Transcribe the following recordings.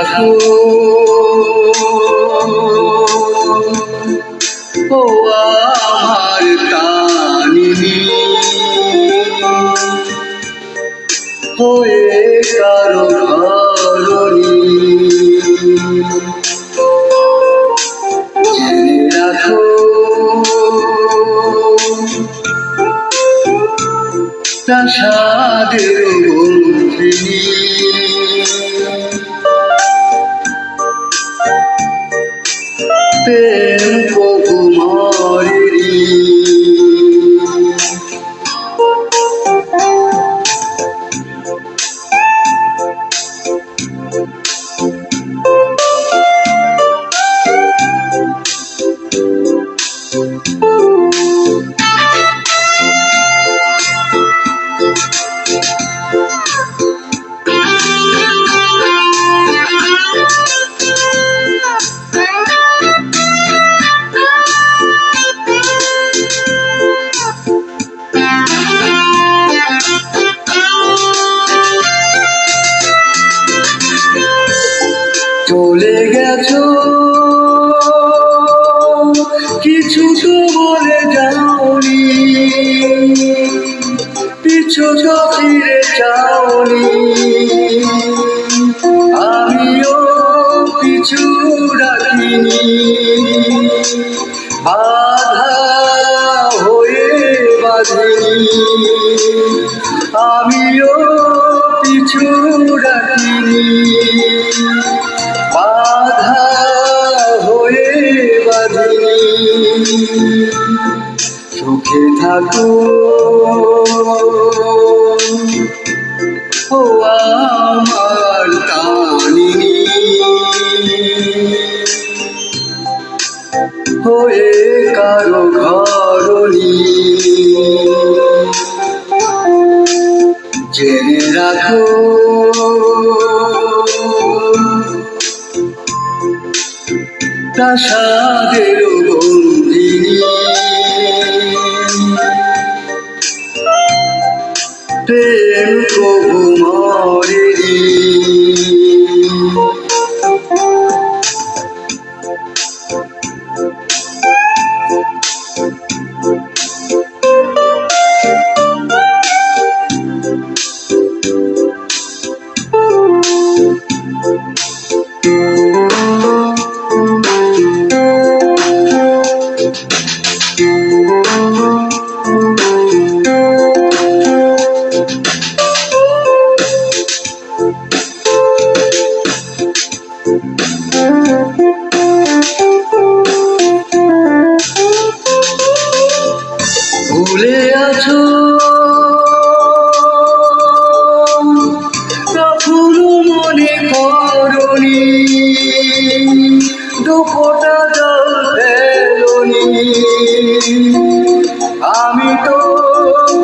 রাখো ও আমার কানিনী হয়ে কারো ধরণী। জেনে রাখো প্রাসাদের বন্দিনী প্রেম কুমারী। চলে গেছো কিছু তো বলে যাওনি, পিছু তো ফিরে যাওনি। আমিও পিছু রাখিনি, বাধা হয়ে বাঁধিনি। আমিও পিছু রাখিনি, বাধা হয়ে বাঁধিনি। সুখে থাকো ও আমার কানিনী হয়ে কারো ঘরণী। জেনে রাখো প্রাসাদের বন্দিনী প্রেম কুমারী। ভুলে আছো কখনো মনে করনি, দুঃখটা জল ফেলোনি। আমি তো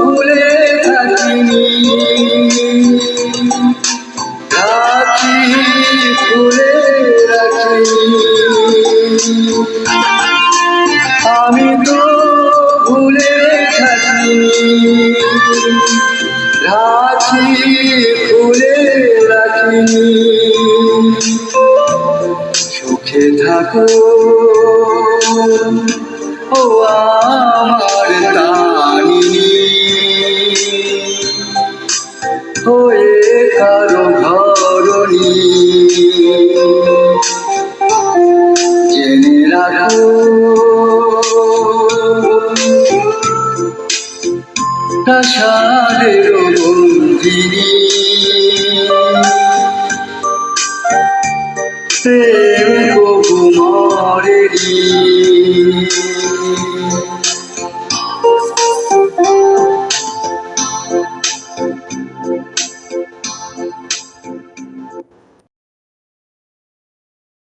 ভুলে থাকিনি, রাখি ভুলে রাখিনি। আমি তো ভুলে থাকিনি, রাখি ভুলে রাখিনি। সুখে থাকো ও আমার কানিনী হয়ে কারো ধরণী। জেনে রাখো প্রাসাদের বন্দিনী প্রেম কুমারী।